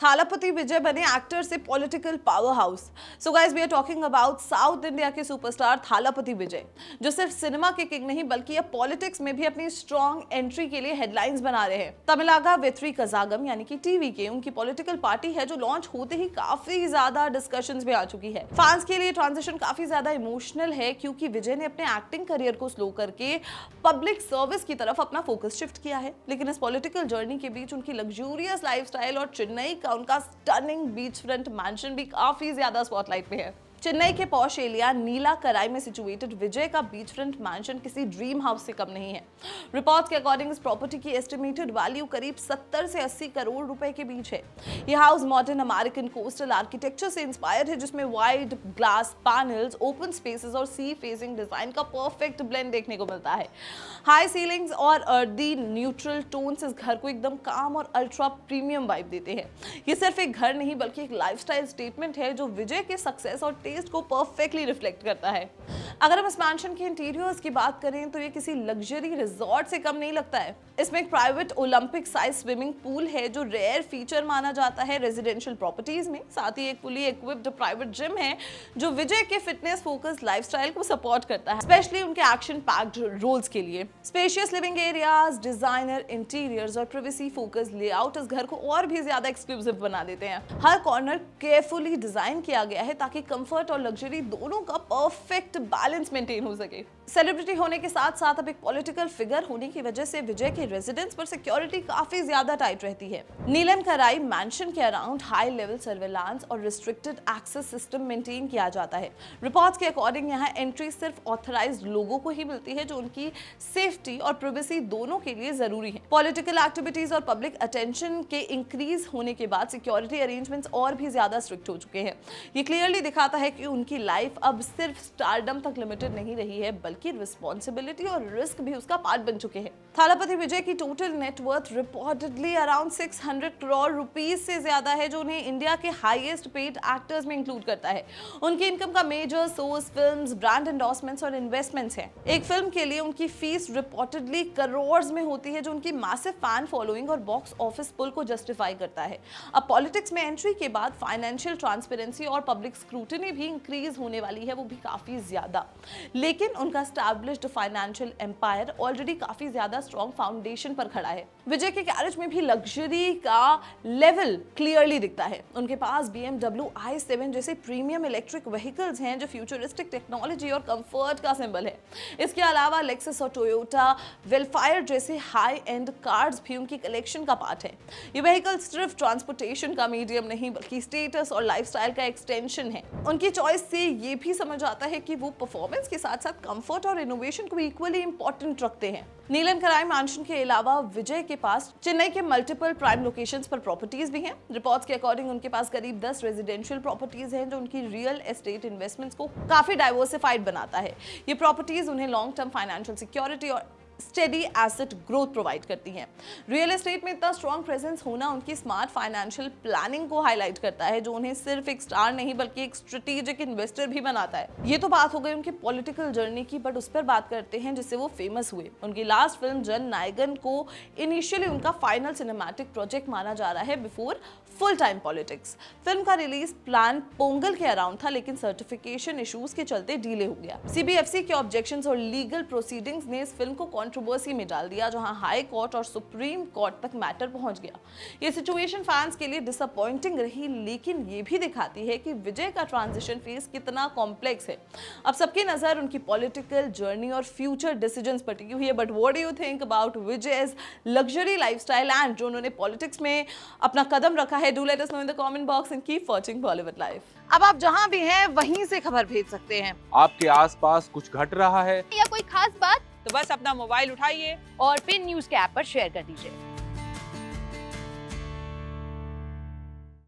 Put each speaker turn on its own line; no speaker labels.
थालापति विजय बने एक्टर से political powerhouse. So guys, we are talking about south India के superstar Thalapathy Vijay, जो सिर्फ सिनेमा के किंग नहीं बल्कि अब पॉलिटिक्स में भी अपनी स्ट्रॉन्ग एंट्री के लिए हेडलाइंस बना रहे हैं। तमिलागा वेत्री कजागम यानी कि टीवी के उनकी पॉलिटिकल पार्टी है जो लॉन्च होते ही काफी ज्यादा डिस्कशंस में आ चुकी है। फैंस के लिए ट्रांजिशन काफी ज्यादा इमोशनल है क्योंकि विजय ने अपने एक्टिंग करियर को स्लो करके पब्लिक सर्विस की तरफ अपना फोकस शिफ्ट किया है। लेकिन इस पॉलिटिकल जर्नी के बीच उनकी लग्जूरियस लाइफस्टाइल और चेन्नई का उनका स्टनिंग बीच फ्रंट मैंशन भी काफी ज्यादा स्पॉटलाइट में है। चेन्नई के पॉश एरिया नीला कराई में सिचुएटेड विजय का बीच फ्रंट मैंशन किसी ड्रीम हाउस से कम नहीं है। रिपोर्ट्स के अकॉर्डिंग इस प्रॉपर्टी की एस्टिमेटेड वैल्यू करीब 70 से 80 करोड़ रुपए के बीच है। यह house modern American coastal architecture से इंस्पायर्ड है, जिसमें wide glass panels, open spaces और सी फेसिंग डिजाइन का परफेक्ट ब्लेंड देखने को मिलता है। हाई सीलिंग्स और अर्दी न्यूट्रल टोन्स इस घर को एकदम काम और अल्ट्रा प्रीमियम वाइब देते हैं। ये सिर्फ एक घर नहीं बल्कि एक लाइफस्टाइल स्टेटमेंट है जो विजय के सक्सेस और टेस्ट को परफेक्टली रिफ्लेक्ट करता है। अगर हम इस मैंशन के इंटीरियर्स की बात करें तो ये किसी लग्जरी रिजॉर्ट से कम नहीं लगता है। इसमें एक private Olympic size swimming pool है जो रेयर फीचर माना जाता है रेजिडेंशियल प्रॉपर्टीज में। साथ ही एक फुली इक्विप्ड प्राइवेट जिम है जो विजय के फिटनेस फोकस लाइफस्टाइल को सपोर्ट करता है, स्पेशली उनके एक्शन पैक्ड रोल्स के लिए। Spacious living areas, designer interiors और प्रिवेसी फोकस लेआउट इस घर को और भी ज्यादा एक्सक्लूसिव बना देते हैं। हर कॉर्नर केयरफुली डिजाइन किया गया है ताकि कंफर्ट और लग्जरी दोनों का परफेक्ट बैलेंस मेंटेन हो सके। सेलिब्रिटी होने के साथ साथ अब एक पॉलिटिकल फिगर होने की वजह से विजय के रेजिडेंस पर सिक्योरिटी काफी ज्यादा टाइट रहती है। नीलम कराई मैंशन के अराउंड हाई लेवल सर्वेलांस और रिस्ट्रिक्टेड एक्सेस सिस्टम मेंटेन किया जाता है। रिपोर्ट्स के अकॉर्डिंग यहाँ एंट्री सिर्फ ऑथराइज्ड लोगों को ही मिलती है, जो उनकी सेफ्टी और प्राइवेसी दोनों के लिए जरूरी है। पॉलिटिकल एक्टिविटीज और पब्लिक अटेंशन के इंक्रीज होने के बाद सिक्योरिटी अरेंजमेंट्स और भी ज्यादा स्ट्रिक्ट हो चुके हैं। ये क्लियरली दिखाता है कि उनकी लाइफ अब सिर्फ स्टारडम तक लिमिटेड नहीं रही है बल्कि रिस्पॉन्सिबिलिटी और रिस्क भी उसका पार्ट बन चुके हैं। थालापति विजय की total net worth reportedly around 600 crore rupees से ज्यादा है, जो उन्हें इंडिया के हाईएस्ट पेड एक्टर्स में इंक्लूड करता है। उनकी इनकम का major source films, brand endorsements और इन्वेस्टमेंट्स हैं। एक फिल्म के लिए उनकी फीस रिपोर्टेडली करोड़ में होती है, जो उनकी मैसिव फैन फॉलोइंग और बॉक्स ऑफिस पुल को जस्टिफाई करता है। अब पॉलिटिक्स में एंट्री के बाद फाइनेंशियल ट्रांसपेरेंसी और पब्लिक स्क्रूटिनी भी इंक्रीज होने वाली है, वो भी काफी ज्यादा। लेकिन उनका एस्टैब्लिश्ड फाइनेंशियल एम्पायर ऑलरेडी काफी ज्यादा स्ट्रॉन्ग फाउंडेशन पर खड़ा है। विजय के गैरेज में भी लग्जरी का लेवल क्लियरली दिखता है। उनके पास BMW i7 जैसे प्रीमियम इलेक्ट्रिक व्हीकल्स हैं जो फ्यूचरिस्टिक टेक्नोलॉजी और कंफर्ट का सिंबल है। इसके अलावा लेक्सस और टोयोटा वेलफायर जैसे हाई एंड कार्स भी उनकी कलेक्शन का पार्ट है। ये व्हीकल सिर्फ ट्रांसपोर्टेशन का मीडियम नहीं बल्कि स्टेटस और लाइफस्टाइल का एक्सटेंशन है। उनकी चॉइस से ये भी समझ आता है कि वो परफॉर्मेंस के साथ साथ कंफर्ट और इनोवेशन को इक्वली इंपॉर्टेंट रखते हैं। नीलम कराई मैंशन के अलावा विजय के पास चेन्नई के मल्टीपल प्राइम लोकेशंस पर प्रॉपर्टीज भी हैं। रिपोर्ट्स के अकॉर्डिंग उनके पास करीब 10 रेजिडेंशियल प्रॉपर्टीज हैं, जो उनकी रियल एस्टेट इन्वेस्टमेंट्स को काफी डाइवर्सिफाइड बनाता है। ये प्रॉपर्टीज उन्हें लॉन्ग टर्म फाइनेंशियल सिक्योरिटी और स्टेडी एसेट ग्रोथ प्रोवाइड करती हैं। रियल एस्टेट में इतना स्ट्रॉन्ग प्रेजेंस होना उनकी स्मार्ट फाइनेंशियल प्लानिंग को हाईलाइट करता है, जो उन्हें सिर्फ एक स्टार नहीं बल्कि एक स्ट्रेटेजिक इन्वेस्टर भी बनाता है। ये तो बात हो गई उनकी पॉलिटिकल जर्नी की, बट उस पर बात करते हैं जिससे वो फेमस हुए। उनकी लास्ट फिल्म जन नायकन को इनिशियली उनका फाइनल सिनेमैटिक प्रोजेक्ट माना जा रहा है before full time politics. Film का रिलीज प्लान पोंगल के अराउंड था, लेकिन सर्टिफिकेशन इश्यूज के चलते डिले हो गया। CBFC के ऑब्जेक्शंस और लीगल प्रोसीडिंग्स ने इस फिल्म को कंट्रोवर्सी में डाल दिया, जहां हाई कोर्ट और सुप्रीम कोर्ट तक मैटर पहुंच गया। ये सिचुएशन फैंस के लिए डिसअपॉइंटिंग रही, लेकिन ये भी दिखाती है कि विजय का ट्रांजिशन फेज कितना कॉम्प्लेक्स है। अब सबकी नजर उनकी पॉलिटिकल जर्नी और फ्यूचर डिसीजंस पर टिकी हुई है। But what do you think about Vijay's luxury lifestyle and जो उन्होंने पॉलिटिक्स में अपना कदम रखा है? Do let us know in the comment box and keep watching Bollywood live. अब आप जहां भी हैं वहीं से खबर भेज सकते हैं।
आपके आसपास कुछ घट रहा है
या कोई खास बात,
तो बस अपना मोबाइल उठाइए
और पिन न्यूज के ऐप पर शेयर कर दीजिए।